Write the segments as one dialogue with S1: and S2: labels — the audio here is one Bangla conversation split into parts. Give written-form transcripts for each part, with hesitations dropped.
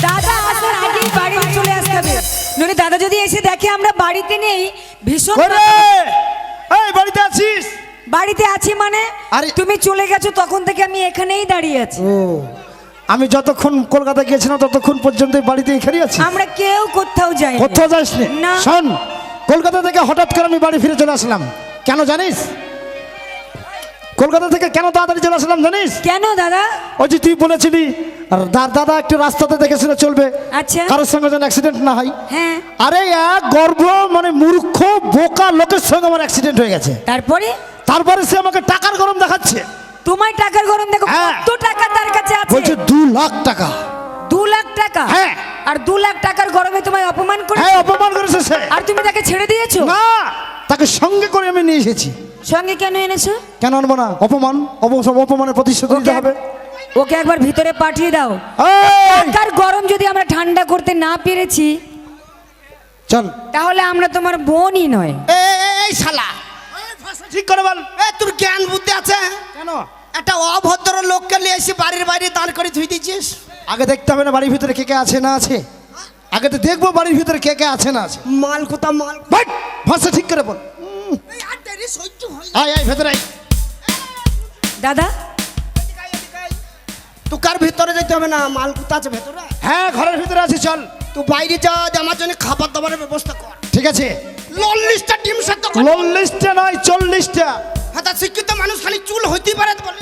S1: দাদা আসার আগেই বাড়ি চলে আসতে হবে, নইলে দাদা যদি এসে দেখে আমরা বাড়িতে নেই ভীষণ।
S2: এই বাড়িতে আছিস?
S1: বাড়িতে আছি মানে?
S2: আরে
S1: তুমি চলে গেছো তখন থেকে আমি এখানেই দাঁড়িয়ে আছি।
S2: ও আমি যতক্ষণ কলকাতা গিয়েছিলাম ততক্ষণ পর্যন্ত বাড়িতে এখানে আছি।
S1: আমরা কেউ কোথাও যাই
S2: কোথাও যাস
S1: না।
S2: শোন, কলকাতা থেকে হঠাৎ করে আমি বাড়ি ফিরে চলে আসলাম, কেন জানিস? কলকাতা থেকে কেন তাড়াতাড়ি চলে আসলাম জানিস?
S1: কেন দাদা?
S2: ওই যে তুই বলেছিলি দাদা একটু রাস্তাতে দেখে শুনে চলবে,
S1: আচ্ছা
S2: কারোর সঙ্গে যেন অ্যাক্সিডেন্ট না হয়।
S1: হ্যাঁ।
S2: আরে এক গর্ব মানে মূর্খ বোকা লোকের সঙ্গে আমার অ্যাক্সিডেন্ট হয়ে গেছে। তারপরে সে আমাকে টাকার গরম দেখাচ্ছে।
S1: তোমার টাকার গরম দেখো? কত টাকা তার কাছে আছে?
S2: বলছে 2 লাখ টাকা।
S1: 2 লাখ টাকা?
S2: হ্যাঁ।
S1: আর 2 লাখ টাকার গরমে তোমায় অপমান করেছে?
S2: হ্যাঁ অপমান করেছে সে।
S1: আর তুমি তাকে ছেড়ে দিয়েছো?
S2: না, তাকে সঙ্গে করে আমি নিয়ে এসেছি।
S1: সঙ্গে কেন এনেছো?
S2: কেন আনবো না? অপমান, অপমানের প্রতিশোধ নিতে হবে।
S1: ওকে একবার ভিতরে পাঠিয়ে দাও। টাকার গরম যদি আমরা ঠান্ডা করতে না পেরেছি
S2: চল,
S1: তাহলে আমরা তোমার বোনই নয়।
S3: এই শালা
S2: ঠিক করে বল।
S3: তোর জ্ঞান বুদ্ধি আছে?
S2: কেন
S3: একটা অভদ্র লোককে নিয়ে এসে বাড়ির বাইরে দাঁড় করে ধুই দিচ্ছিস?
S2: আগে দেখতে হবে না বাড়ির ভিতরে কে কে আছে না আছে? আগে তো দেখবো বাড়ির ভিতরে কে কে আছে না আছে।
S3: মাল কোথা মাল
S2: ভাষা ঠিক করে বল। আয় আয় ভেতরে আয়।
S1: দাদা
S3: তোকার ভিতরে যেতে হবে না, মাল কোথা আছে ভেতরে?
S2: হ্যাঁ ঘরের ভিতরে আছে, চল।
S3: তুই বাইরে যা, আমার জন্য খাবার দাবারের ব্যবস্থা কর।
S2: ঠিক আছে।
S3: 40টা ডিম সেদ্ধ কর।
S2: 40টা নয় 40টা।
S3: হ্যাঁ তা শিক্ষিত মানুষ খালি চুল হইতেই পারে বলে।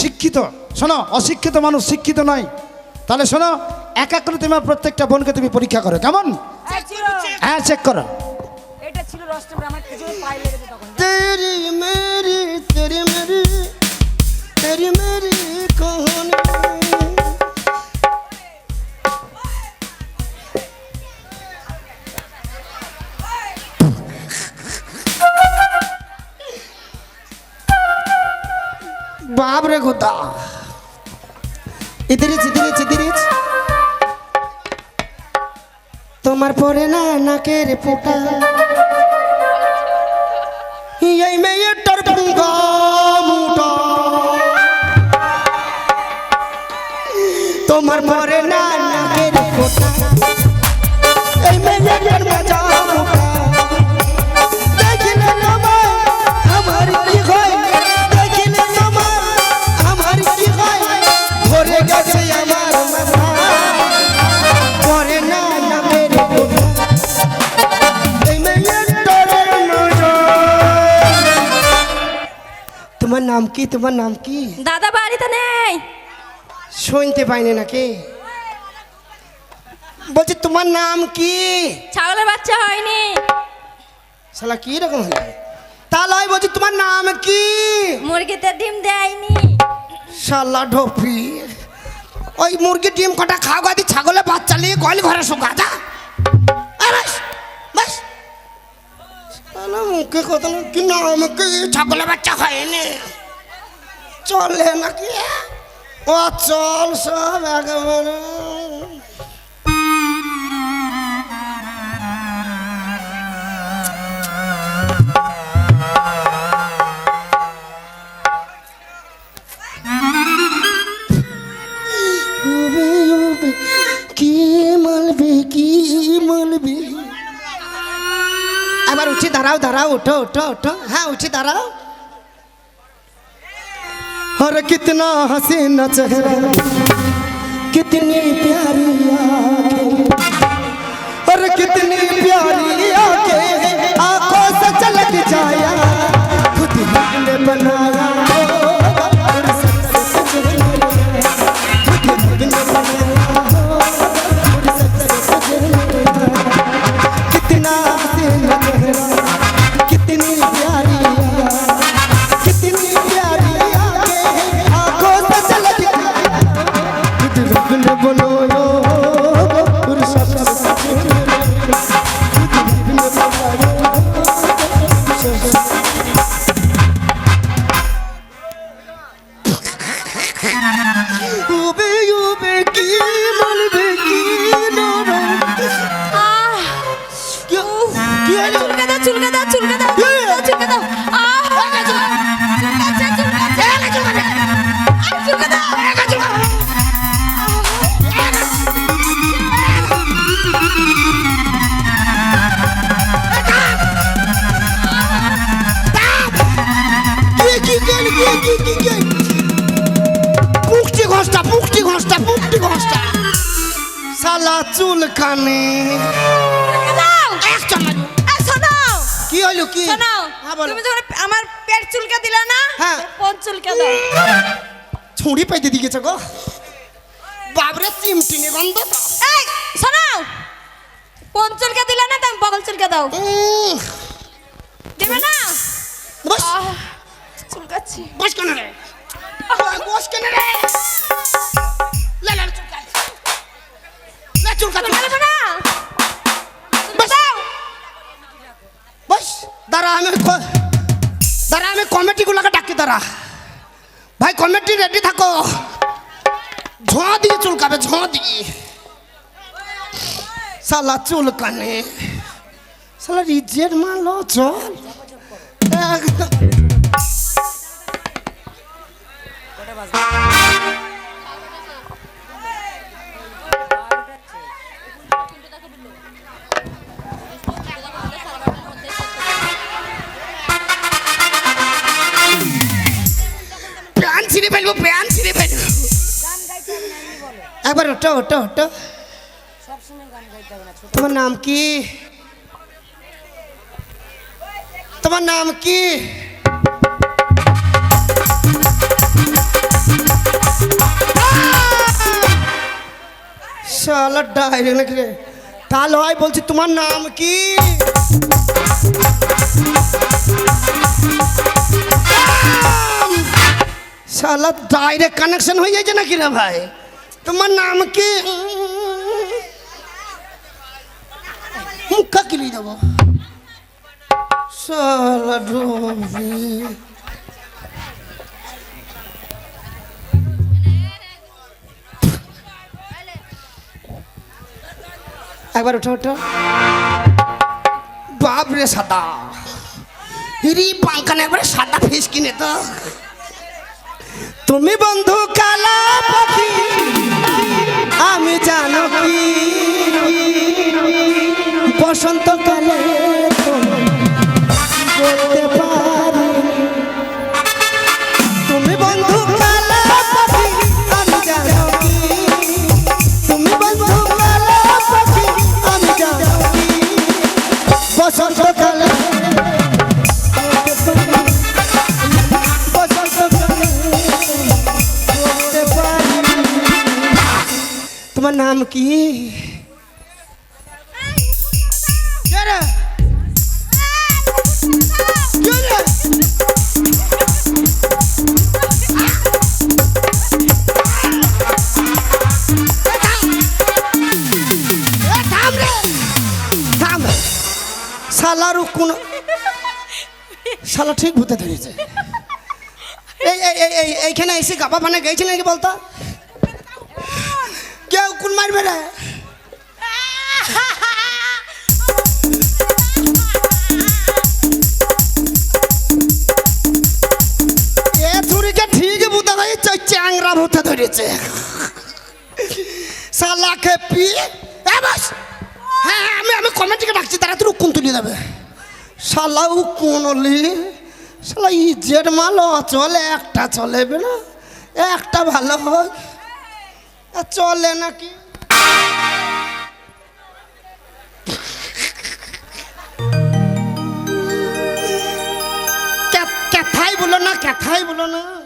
S2: শিক্ষিত শোনো, অশিক্ষিত মানুষ শিক্ষিত নয়। তাহলে শোনো, এক এক করে তোমার প্রত্যেকটা বোনকে তুমি পরীক্ষা করো, কেমন? হ্যাঁ চেক করো।
S1: এটা ছিল রস্তম, আমার কিছু পাই লেগেছে তখন।
S3: তেরি মেরি কহানি। বাপ রে গোদা, ইদিরিচ তোমার পরে না নাকের ফোঁটা, এই মেয়েটার পুঙ্গা মুটা, তোমার পরে না নাকের ফোঁটা, এই মেয়েটার মজা মুটা, দেখিলে আমার কি হয়, দেখিলে আমার কি হয়, ভরে গেছে আমার মাথা, পরে না নাকের ফোঁটা, এই মেয়েটার মজা। তোমার নাম কি? তোমার নাম কি?
S4: দাদা বাড়িতে নেই।
S3: শুনতে পাইনি নাকি? বলছি তোমার নাম কি?
S4: ছাগলের বাচ্চা হয়নি।
S3: শালা কি রকম হলো? তাহলে বলছি তোমার নাম কি?
S4: মুরগিতে ডিম দেয়নি।
S3: শালা ঢোপি, ওই মুরগি ডিম কটা খাও গাদি, ছাগলের বাচ্চা নিয়ে গল ঘরে শোকা যা। মুখে কথা কি নাম কি? ছাগলের বাচ্চা হয়নি চলে নাকি? ও চল সব একেবারে। কি মালবি এবার উঠি, দাঁড়াও ওঠো। হ্যাঁ উঠি দাঁড়াও। अरे कितना हसीना चेहरा, कितनी प्यारी आंखें, अरे कितनी प्यारी आंखें, आंखों से झलक जाया, खुद ने बनाया, कितना हसीना चेहरा, कितनी प्यारी ঘষটা পুপটি ঘষটা শালা চুল কানে কি হইলো কি
S1: শোনো
S3: হ্যাঁ, বলো।
S1: তুমি যখন আমার পেট চুলকে দিলা না
S3: হ্যাঁ।
S1: কোন চুলকে দাও
S3: ছুরি পাইতে দিয়ে গেছে গো বাবরে চিমটিনি গন্ধ তো
S1: এই শোনো কোন চুলকে দিলা না তুমি বগল চুলকে দাও দেবে না
S3: বস
S1: চুলকাচ্ছি
S3: বস কেন রে বস কেন রে লে লে চুলকা লে চুলকা
S1: চুলকাবে না
S3: বস বস দাঁড়া আমি কমিটিগুলোকে ডাকি দাঁড়া ভাই কমিটি রেডি থাকো ঝোঁ দিয়ে চুলকাবে ঝোঁ দিয়ে শালা চুলকানে শালা রিজের মালো চল একদম প্যান ছিঁড়ে ফেলবো একবার ওটো তোমার নাম কি শালা ডাইরেক্ট নাকি রে তাহলে হয় বলছি তোমার নাম কি শালা ডাইরেক্ট কানেকশন হয়ে যাচ্ছে নাকি রে ভাই তোমার নাম কি মুখা কিলি দেবো শালা ডোবি একবার ওঠো বাপ রে সাদা হিরি পাঙ্কানে একবারে সাদা ফিস কিনে তো তুমি বন্ধু কালা পাখি আমি জানো কি বসন্তকালে বলতে পারি তুমি বন্ধু কালা পাখি আমি জানো কি তুমি বন্ধু কালা পাখি আমি জানো কি বসন্তকালে তোমার নাম কি শালার কোন শালা ঠিক ভূতে ধরেছে এইখানে এসে গাবা পানে গেছে নাকি বলতো কেউ কোন মারবে রে এ ছুরিকে ঠিক ভূতে ধরেছে চ্যাংরা ভূতে ধরেছে শালাকে পি বস হ্যাঁ আমি কমিটিকে ডাকছি তারা তোর কোন তুলে দেবে শালাও কোনলি শালা ইজের মাল চলে একটা চলে না একটা ভালো হোক চলে নাকি কথাই বলো না